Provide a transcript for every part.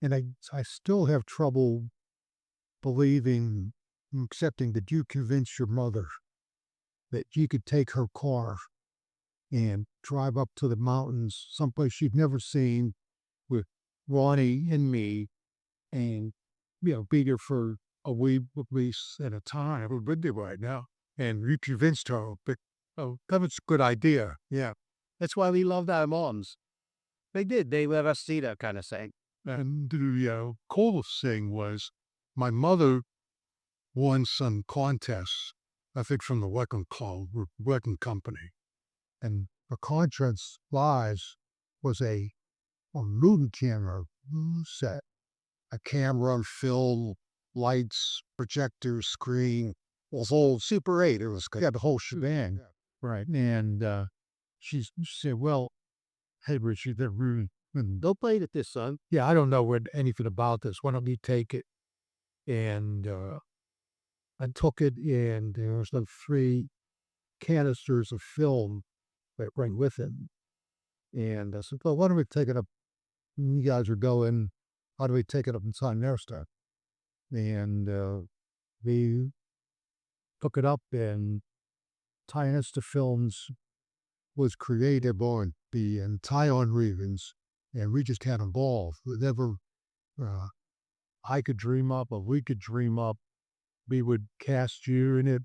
And I still have trouble believing, accepting that you convinced your mother that you could take her car and drive up to the mountains, someplace you've never seen, with Ronnie and me, and be there for a week at least at a time. We're with you right now, and you convinced her. But oh, that was a good idea. Yeah, That's why we loved our moms. They did. They let us see that kind of thing. and the coolest thing was my mother won some contests. I think from the Wrecking Company, and the contest prize was a movie camera set, a camera, film, lights, projector, screen, was all Super 8. It was got the whole shebang. Yeah. Right. And she said, well, hey, Richie, they're really, Don't play with this, son. yeah, I don't know anything about this. Why don't you take it? And I took it, and there was like 3 canisters of film that went with it. And I said, well, why don't we take it up? You guys are going. How do we take it up in Time Nerstar? And we took it up, and Tianista Films was created on the Tyon Revens, and we just had a ball. Whatever uh, I could dream up, or we could dream up, we would cast you in it.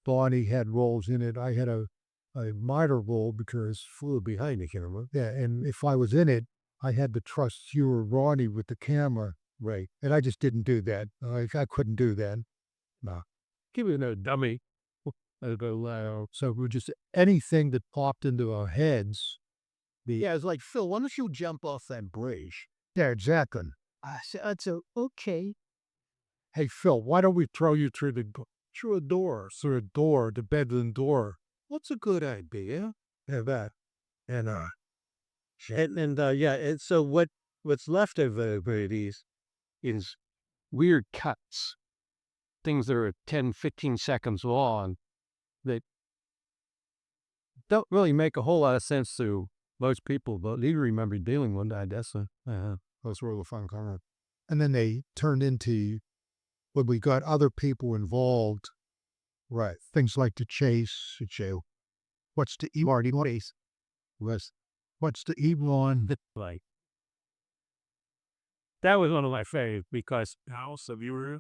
Bonnie had roles in it. I had a minor role because flew behind the camera. Yeah, and if I was in it, I had to trust you or Ronnie with the camera. Right. And I just didn't do that. I couldn't do that. No. Give me no dummy. I go, So we just anything that popped into our heads. yeah, it's like, Phil, why don't you jump off that bridge? Yeah, exactly. I said, okay. Hey, Phil, why don't we throw you through a door, the bedroom door? What's a good idea? Yeah, that. And Yeah, and so what's left of these is weird cuts, things that are 10, 15 seconds long that don't really make a whole lot of sense to most people, but you remember dealing with that. That's those were the fun comments. And then they turned into when we got other people involved. Right. Things like the chase, the jail. What's the Marty chase? Was what's the Elon? like that was one of my favorites because House of you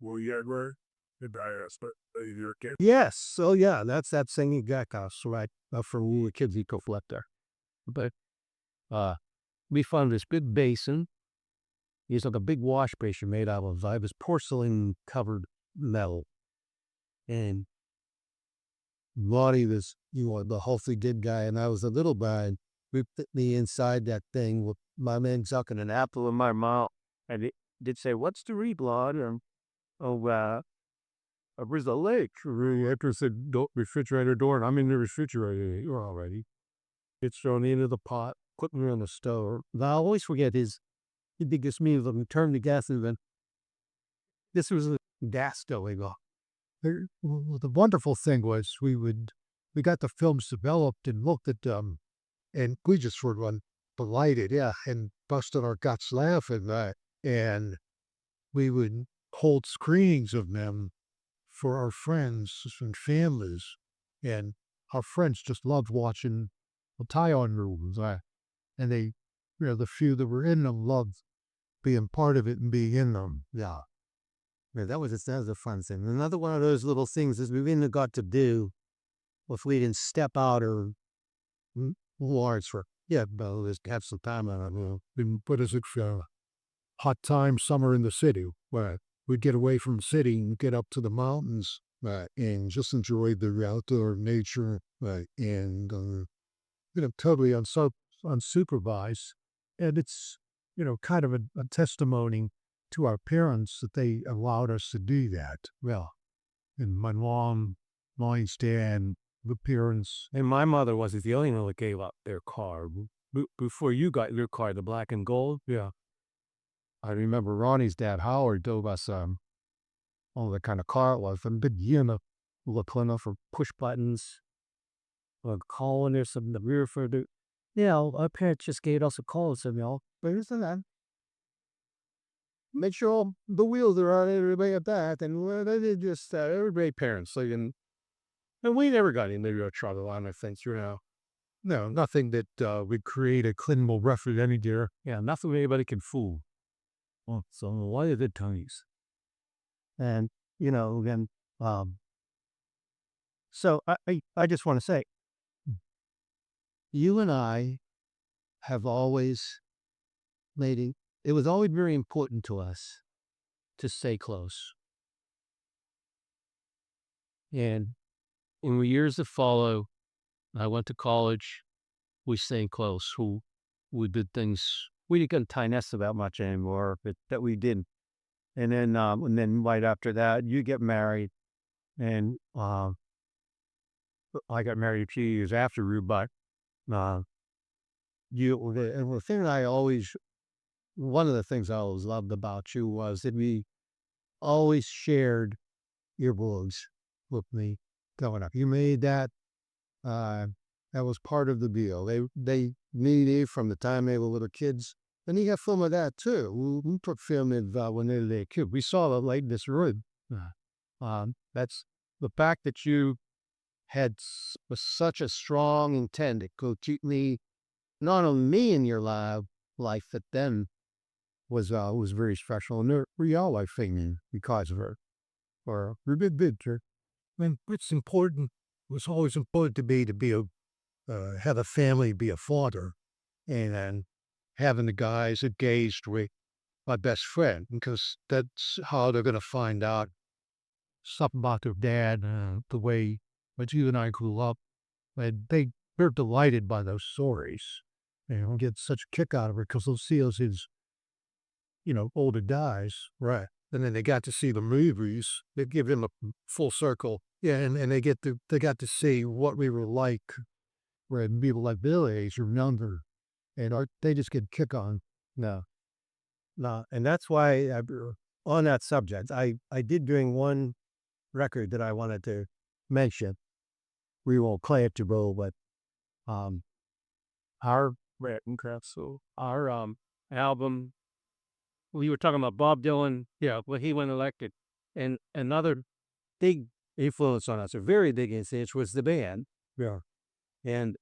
were you ever did I expect your kid? yes, oh yeah, that's that singing Gecko's right from we were kids eco there. But uh, we found this big basin. It's like a big wash basin made out of this porcelain covered metal, and Lonnie was, the healthy good guy, and I was a little guy. We put me inside that thing with my man sucking an apple in my mouth, and it did say, "What's the reblood?" And where's the lake? After said refrigerator door, and I'm in the refrigerator. You're already. It's thrown into the pot, put me on the stove. And I always forget the biggest meal of him turn the gas and then this was a gas going off. Well, the wonderful thing was we got the films developed and looked at them, and we just were one delighted, yeah, and busted our guts laughing. And we would hold screenings of them for our friends and families, and our friends just loved watching the tie-on movies. And they, the few that were in them loved being part of it and being in them. Yeah. Yeah, that was a fun thing. Another one of those little things is we really got to do if we didn't step out or Lawrence for but just have some time on it. What is it for? Hot time summer in the city, where we'd get away from the city and get up to the mountains, and just enjoy the outdoor nature, and totally unsupervised. And it's kind of a testimony to our parents that they allowed us to do that. Well, and my mom, my dad, the parents. And my mother wasn't the only one that gave up their car. Before you got your car, the black and gold. Yeah. I remember Ronnie's dad, Howard, told us the kind of car it was, a big unit, Plymouth for push buttons, or calling or something, the rear for the our parents just gave us a call and said, where is that? Make sure all the wheels are on everybody at that. And they did just, everybody parents. Like, and we never got into trouble on, I think, No, nothing that would create a criminal record any dear. Yeah, nothing anybody can fool. Well, so why are the Tonys? And, again, so I just want to say, you and I have always it was always very important to us to stay close. And in the years that follow, I went to college, we stayed close. We did things, we didn't tie nests about much anymore, but that we did. And then right after that, you get married, and I got married a few years after you, but and the thing one of the things I always loved about you was that we always shared your books with me growing up. You made that, that was part of the deal. They needed you from the time they were little kids. And you got film of that too. We took film of when they were a kid. We saw the light in this room. That's the fact that you had was such a strong intent. It could keep me, not only me in your life, that then was very special. And we all like singing because of her. Or we did her. And it's important. It was always important to me to be have a family, be a father, and having the guys engaged with my best friend, because that's how they're going to find out something about their dad, the way that you and I grew up. And they're delighted by those stories. Get such a kick out of it because they'll see us as, older guys. Right. And then they got to see the movies. They give them a full circle. Yeah, and they got to see what we were like when people like their age or younger. And they just get a kick on. No. And that's why on that subject, I did bring one record that I wanted to mention. We won't play it to roll, but our album, we were talking about Bob Dylan, when he went elected, and another big influence on us, a very big influence, was the band. Yeah. And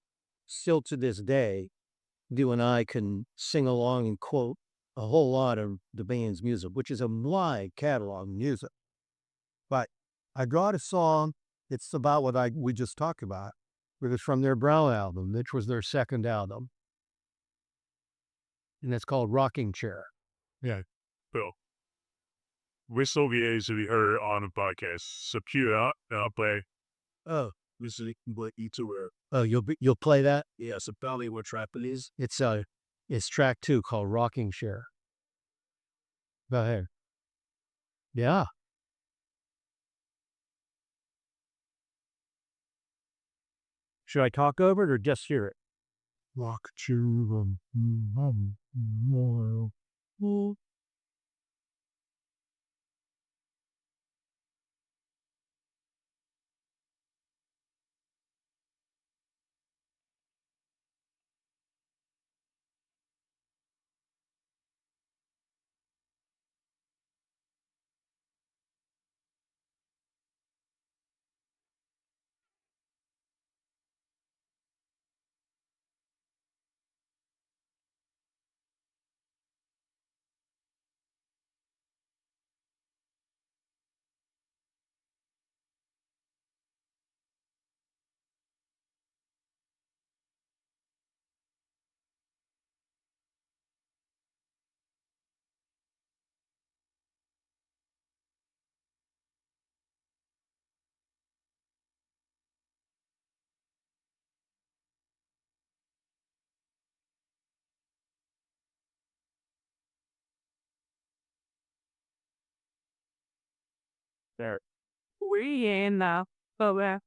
still to this day, you and I can sing along and quote a whole lot of the band's music, which is a wide catalog of music. But I brought a song. It's about what we just talked about. It was from their Brown album, which was their second album. And it's called Rocking Chair. Yeah, Bill. Whistle VAs we heard on the podcast. So cue it out and I'll play. Oh, This is what each word. oh, you'll play that? Yeah, so probably what trap it is. It's track 2 called Rocking Chair. Go ahead. Yeah. Should I talk over it or just hear it? Walk to more. There. We in the the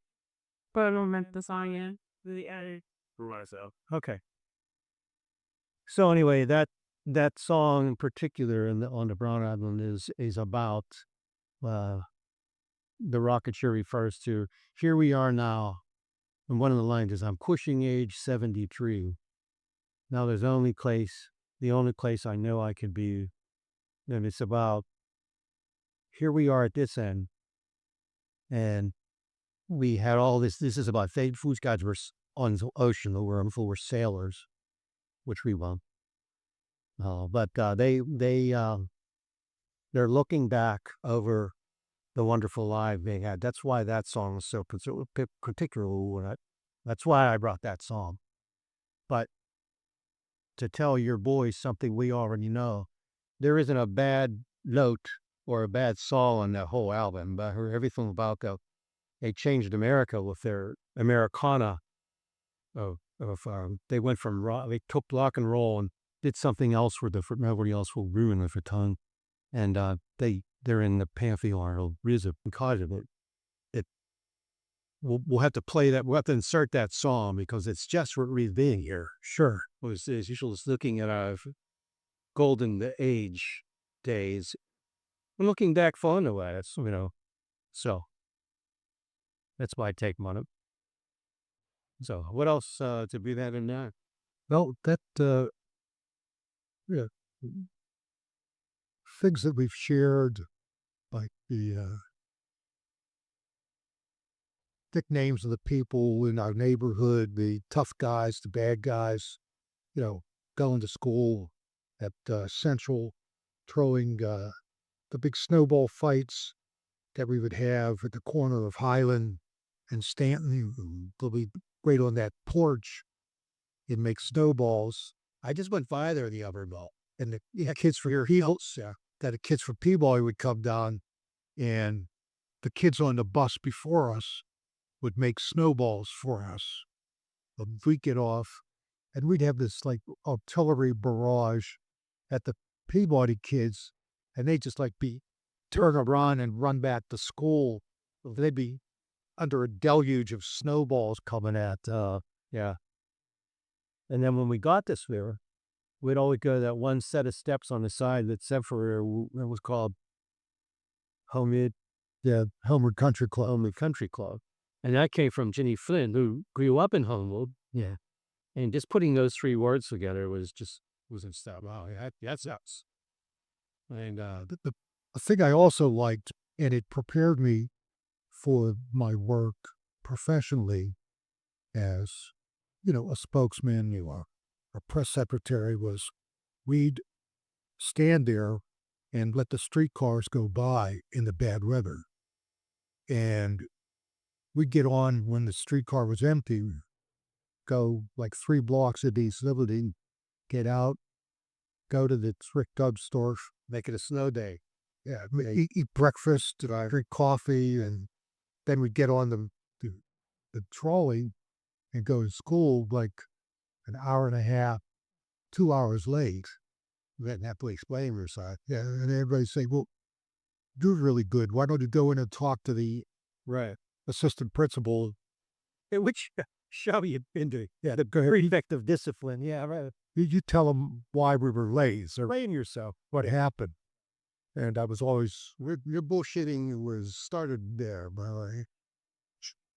song in the edit. For myself. Okay. So anyway, that song in particular on the Brown album is about the rocket chair refers to here we are now. And one of the lines is, I'm pushing age 73. Now there's the only place I know I could be, and it's about, here we are at this end, and we had all this is about food guys were on the ocean, we're sailors, which we won't. But they're looking back over the wonderful life they had. That's why that song was so particular. That's why I brought that song. But to tell your boys something we already know, there isn't a bad note or a bad song on that whole album. But I heard everything about they changed America with their Americana. They went from they took rock and roll and did something else where nobody else will ruin with their tongue, and they're in the pantheon of RZA because of it. We'll have to play that. We'll have to insert that song because it's just what we've been here. Sure, was usual is looking at our golden age days. We're looking back fond of that. So that's my take on it. So what else to be that in that? Well, yeah, things that we've shared, like the nicknames of the people in our neighborhood, the tough guys, the bad guys, going to school at Central, throwing the big snowball fights that we would have at the corner of Highland and Stanton. They'll be right on that porch and make snowballs. I just went by there the other day, and the kids from your heels, that the kids from Peabody would come down, and the kids on the bus before us would make snowballs for us. We'd get off, and we'd have this like artillery barrage at the Peabody kids, and they'd just turn around and run back to school. They'd be under a deluge of snowballs coming at, Yeah. And then when we got this river, we'd always go to that one set of steps on the side that said it was called Homeward Country Club. And that came from Jenny Flynn, who grew up in Homewood. yeah. And just putting those three words together was in stuff. Wow, that's us. And The thing I also liked, and it prepared me for my work professionally as, a spokesman, a press secretary, was we'd stand there and let the streetcars go by in the bad weather. And we'd get on when the streetcar was empty, go like 3 blocks of East Liberty, get out, go to the Rick Dubs store, make it a snow day. yeah, eat breakfast, drink coffee, and then we'd get on the trolley and go to school like an hour and a half, 2 hours late. We didn't have to explain yourself. Yeah, and everybody say, "Well, you're really good. Why don't you go in and talk to the Right. assistant principal?" Which show you've been to? Yeah, The prefect of discipline. Yeah, right. you tell them why we were late or Explain yourself. what happened. And I was always, your bullshitting was started there, by the way.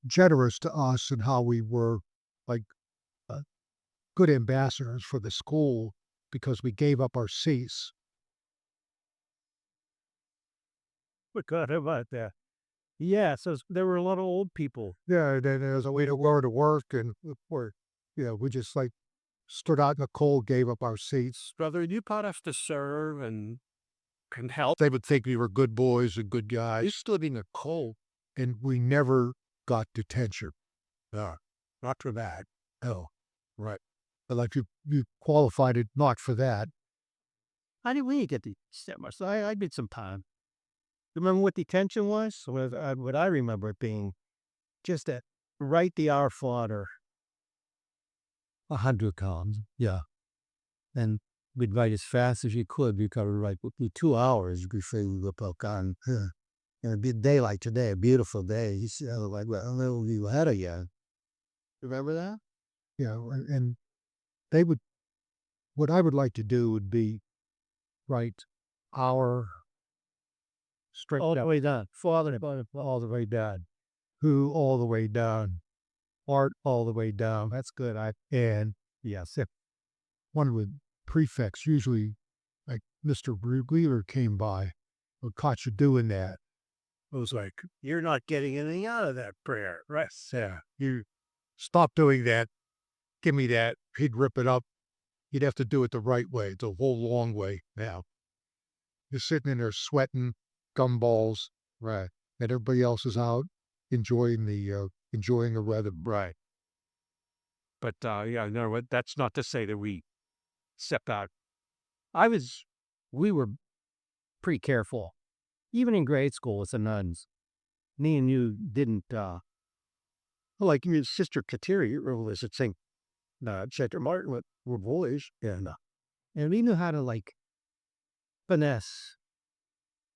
Generous to us and how we were like good ambassadors for the school because we gave up our seats. Forgot about that. Yeah, so there were a lot of old people. Yeah, then there was a way to learn to work, and we just stood out in the cold, gave up our seats. Brother, you taught us to serve and can help. They would think we were good boys and good guys. We stood in the cold, and we never got detention. Not for that. Oh, right. But like you qualified it not for that. How did we get the step? So I did some time. Remember what detention was? What I remember it being just to write the Our Father 100 times. Yeah. And we'd write as fast as you could. You could write 2 hours before you look up on. And a big day like today, a beautiful day. You see, like, well, a little you ahead of you. Remember that? Yeah, and they would. What I would like to do would be write our straight All the up, way down. Father, all the way down. who all the way down, art all the way down. That's good. And Yes. one of the prefects, usually like Mr. Wheeler, came by or caught you doing that. It was like, you're not getting anything out of that prayer. Right. Yeah. You stop doing that. Give me that. He'd rip it up. You'd have to do it the right way, the whole long way now. You're sitting in there sweating, gumballs, right? And everybody else is out enjoying the weather. Right. But yeah, no, that's not to say that we stepped out. We were pretty careful. Even in grade school with the nuns. Me and you didn't, like your sister Kateri was at St. St. Martin were boys. And we knew how to like finesse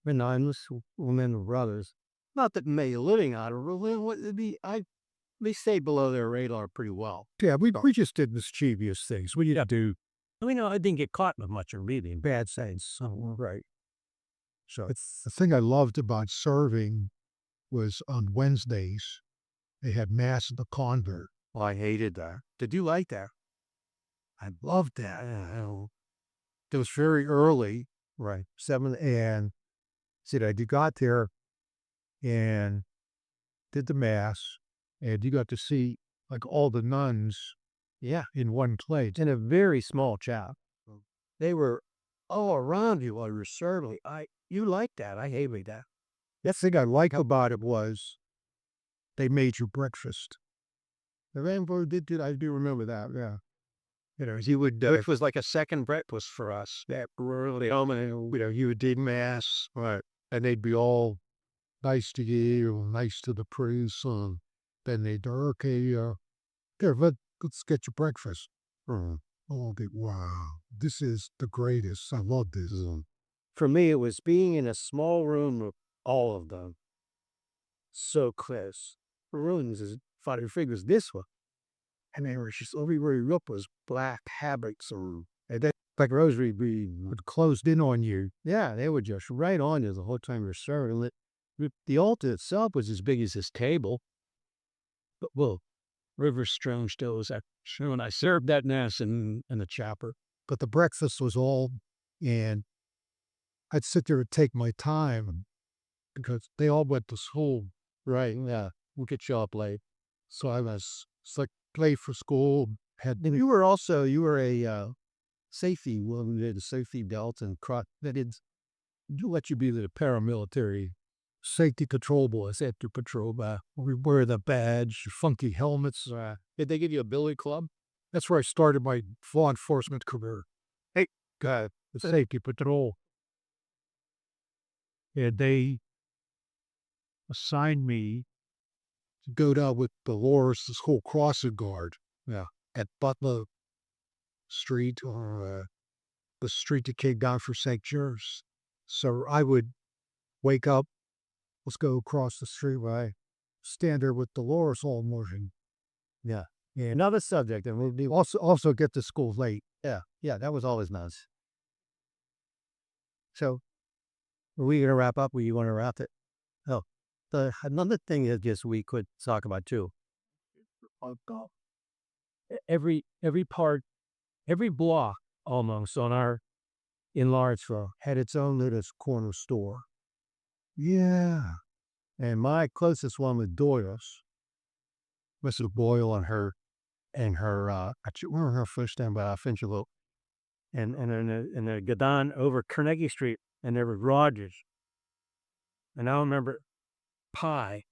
the nuns, women, and brothers. Not that made a living out of it. They stayed below their radar pretty well. Yeah, we just did mischievous things. We didn't do I didn't get caught with much of reading. Bad sense. right. So the thing I loved about serving was on Wednesdays, they had mass at the convent. Well, I hated that. Did you like that? I loved that. It was very early, Right. 7 and see that you got there and did the mass, and you got to see like all the nuns, in one place. In a very small chapel. They were all around you while you were serving. You liked that. I hated that. The thing I liked about it was they made you breakfast. The Rainbow did. I do remember that. Yeah. You would. It was like a second breakfast for us. That really, You would do mass, right? And they'd be all nice to you, nice to the priest, and then they'd okay, here, let's get your breakfast. Oh, wow, this is the greatest. I love this. For me, it was being in a small room with all of them. So close. Rooms is 5 figures this one. And they were just everywhere you looked was black habits or like rosary bead Closed in on you. Yeah, they were just right on you the whole time you're serving. The altar itself was as big as this table. But River Strong still was when I served that mass in the chapel. But the breakfast was all, and I'd sit there and take my time because they all went to school. Right, yeah. We could show up late. So I was like late for school. You were a safety, we did a safety belt and that did let you be the paramilitary Safety control boys set to patrol by. We wear the badge, funky helmets. Did they give you a billy club? That's where I started my law enforcement career. Hey, The safety patrol. And they assigned me to go down with Dolores, this whole crossing guard. Yeah. At Butler Street, or the street that came down for St. George's. So I would wake up, let's go across the street, stand there with Dolores all morning. Yeah. Another subject, and we Also get to school late. Yeah, that was always nice. So, are we going to wrap up? You want to wrap it? Oh, another thing that just we could talk about too. Every block almost in Lawrenceville had its own little corner store. Yeah. And my closest one was Doyle's. Mrs. Boyle and her, I can't remember her first name, but I think you will. And in the Gadon over Carnegie Street, and there was Rogers. And I remember Pie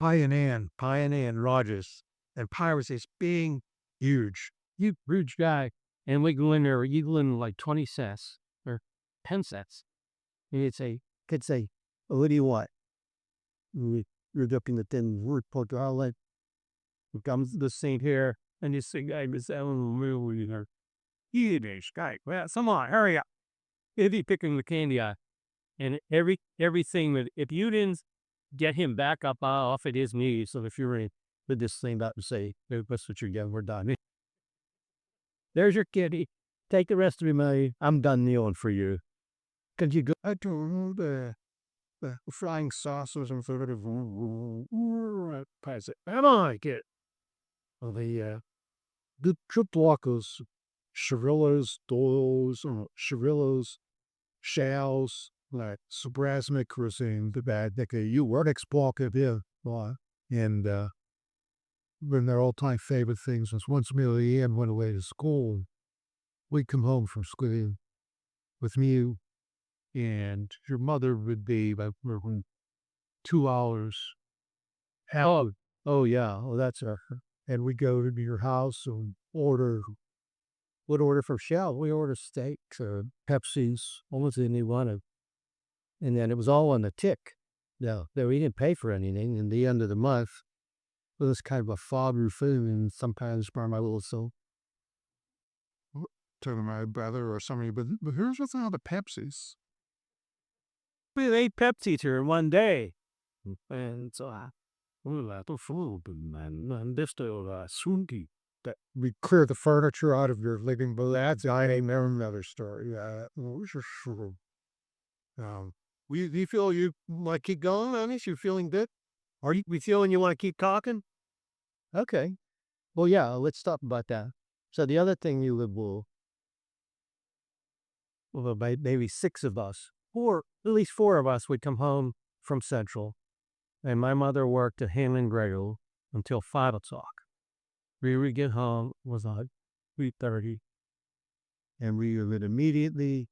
and Ann Rogers. And Pie was this big, huge guy. And we go in there, you go in like 20 cents or 10 cents. And could say, what do you want? You're looking at the word put outlet. Comes the saint here, and this guy was selling the her. This guy, well, come on, hurry up. If he picking the candy out. And everything that if you didn't get him back up off at his knees, so if you're in with this thing out and say, that's what you're getting, we're done. There's your kitty. Take the rest of your money. I'm done kneeling for you. Could you go to the flying saucers and sort of pass it? Come on, kid. The trip walkers Chirillos, Doyles, Chirillos, Shells, like Subrasmic cuisine, the bad decade. You were exploited here, and when their all-time favorite things was once Amelia Ann went away to school, we'd come home from school with me, and your mother would be like 2 hours out. Oh yeah, oh that's her. And we go to your house and would order from Shell. We order steaks or Pepsis, almost anything we wanted. And then it was all on the tick. No, we didn't pay for anything. In the end of the month, it was kind of a father food, and sometimes for my little soul. To my brother or somebody, but here's what's all the Pepsis. We ate Pepsi to her one day. And so and this Sunki. That we clear the furniture out of your living room. That's another story. Do you feel you want to keep going on this? You feeling good? Are you feeling you want to keep talking? Okay. Well, yeah, let's talk about that. So the other thing you would will maybe 6 of us, or at least 4 of us would come home from Central, and my mother worked at Hamlin Gradle until 5 o'clock. We would get home, was like 3:30, and we would immediately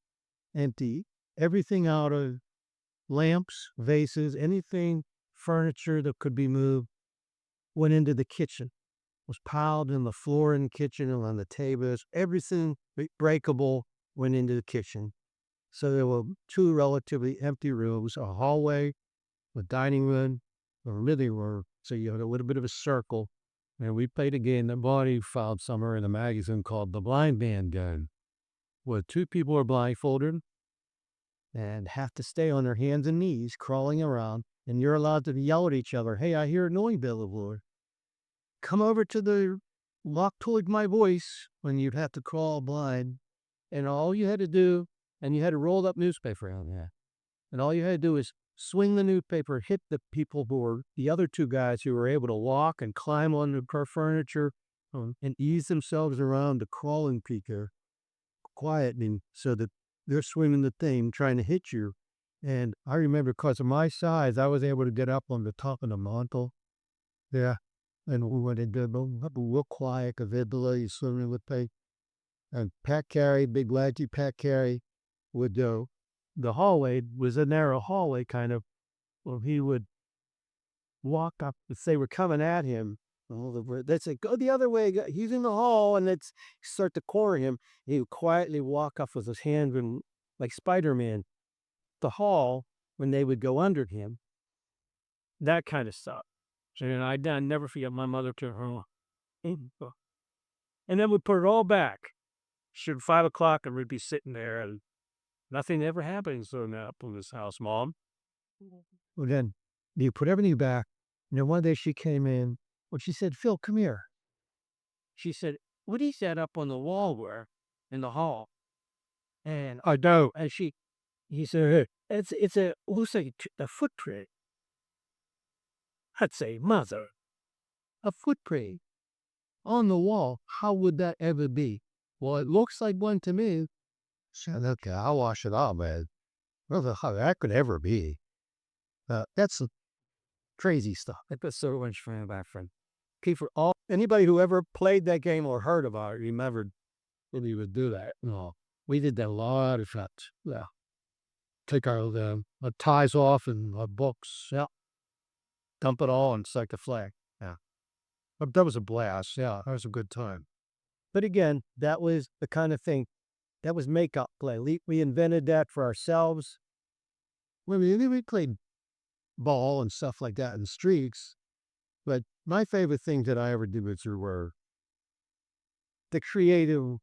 empty everything out of lamps, vases, anything, furniture that could be moved, went into the kitchen, was piled in the floor in the kitchen and on the tables. Everything breakable went into the kitchen. So there were 2 relatively empty rooms, a hallway, a dining room, a living room. So you had a little bit of a circle. And we played a game that Bonnie found somewhere in a magazine called The Blind Man Game, where 2 people are blindfolded and have to stay on their hands and knees crawling around, and you're allowed to yell at each other, "Hey, I hear a noise billboard. Come over to the lock toward my voice," when you'd have to crawl blind. And all you had to do, and you had a rolled up newspaper on there, and all you had to do is swing the newspaper, hit the people who were the other 2 guys who were able to walk and climb on the car furniture and ease themselves around the crawling peaker, quietening so that they're swinging the thing, trying to hit you. And I remember because of my size, I was able to get up on the top of the mantle. Yeah. And we went into real quiet, because everybody swimming with me. And Pat Carey, big laggy Pat Carey, would go. The hallway was a narrow hallway, kind of. Well, he would walk up if they were coming at him. They'd say, "Go the other way. He's in the hall," and they'd start to corner him. He would quietly walk up with his hand in, like Spider-Man, the hall when they would go under him. That kind of stuff. And I'd never forget my mother to her. And then we'd put it all back. Should 5 o'clock, and we'd be sitting there, and nothing ever happens up in this house, Mom. Well, then you put everything back. And then one day she came in. Well, she said, "Phil, come here." She said, "What is that up on the wall where in the hall?" And I know. And he said, "Hey, looks like a footprint." I'd say, "Mother, a footprint on the wall? How would that ever be?" "Well, it looks like one to me." Said, "Okay, I'll wash it off, man. Well, how that could ever be?" That's crazy stuff. That's so much fun, my friend. Okay, for anybody who ever played that game or heard about it, remembered when we would do that. No, we did that a lot of times. Yeah, take our ties off and our books. Yeah, dump it all and start the flag. Yeah, but that was a blast. Yeah, that was a good time. But again, that was the kind of thing that was make-up play. We invented that for ourselves. We played ball and stuff like that in the streets. But my favorite things that I ever did with her were the creative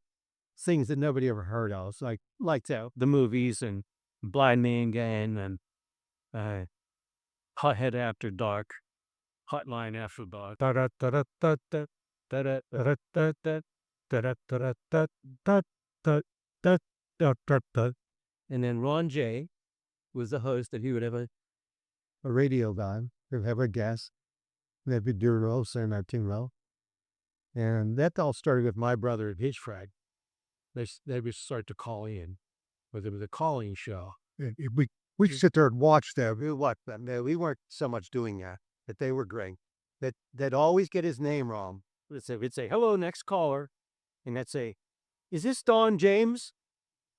things that nobody ever heard of. It's like the movies and Blind Man Gang and Hothead After Dark, Hotline After Dark. And then Ron J was the host, that he would have a radio guy, he'd have a guest. They'd be doing saying that too well. And that all started with my brother and his frag. they would start to call in, but it was a calling show. And we sit there and watch them. We watched them. We weren't so much doing that, but they were great. They'd always get his name wrong. We'd say, hello, next caller. And they'd say, is this Don James?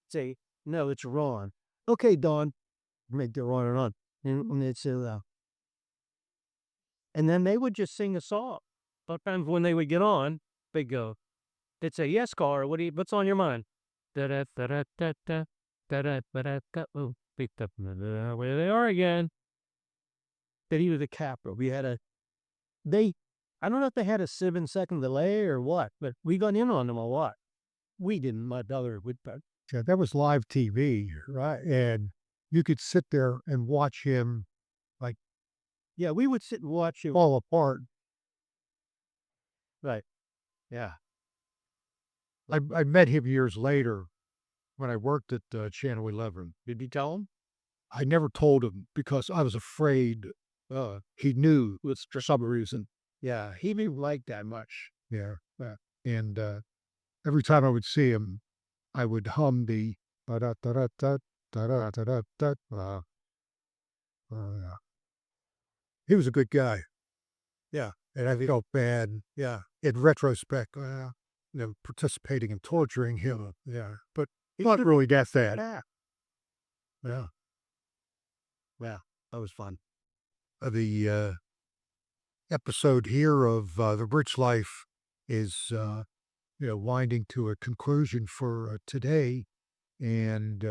Say, no, it's Ron. Okay, Don. Make the on and on. And they'd say, and then they would just sing a song. Sometimes when they would get on, they'd say, yes, caller, what's on your mind? Da-da-da-da-da-da, da-da-da-da-da. Oh, picked up. There they are again. That he was a capper. I don't know if they had a 7-second delay or what, but we got in on them a lot. We didn't, my brother would, but Yeah, that was live TV, right? And you could sit there and watch him yeah, we would sit and watch him. fall apart. Right. Yeah. I met him years later when I worked at Channel 11. Did you tell him? I never told him because I was afraid he knew With for some reason. Yeah, he didn't like that much. Yeah. And every time I would see him, I would hum the da-da-da-da-da, da-da-da-da-da. Yeah. He was a good guy. Yeah. And I felt bad. Yeah. In retrospect, participating in torturing him. Yeah. But he's not really that bad. Yeah. Yeah, that was fun. The episode here of The Rich Life is, winding to a conclusion for today. And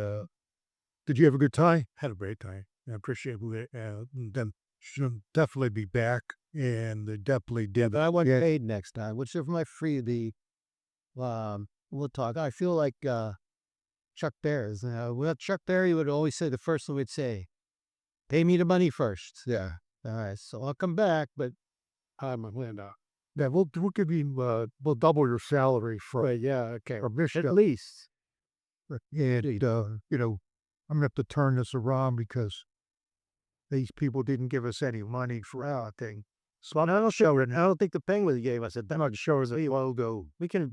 did you have a good time? Had a great time. I appreciate them. Should definitely be back, and they definitely did. But I want paid next time. What's for my freebie? We'll talk. I feel like Chuck Berry. Well, Chuck Berry would always say the first thing we'd say, pay me the money first. Yeah. All right, so I'll come back, but I'm Atlanta. Yeah, we'll give you we'll double your salary for okay, from this at show. least. And I'm gonna have to turn this around because these people didn't give us any money for our thing. So I don't show it. I don't think the Penguins gave us it. I'm not sure the logo. We can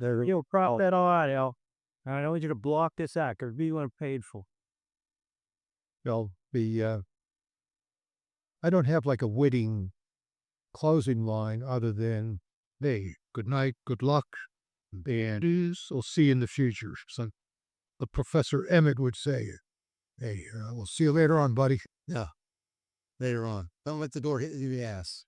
crop that all out, Al. I want you to block this out because we want paid for. I don't have like a witty closing line other than, hey, good night, good luck, and we'll see you in the future. So the Professor Emmett would say, hey, we'll see you later on, buddy. Yeah, later on. Don't let the door hit you in the ass.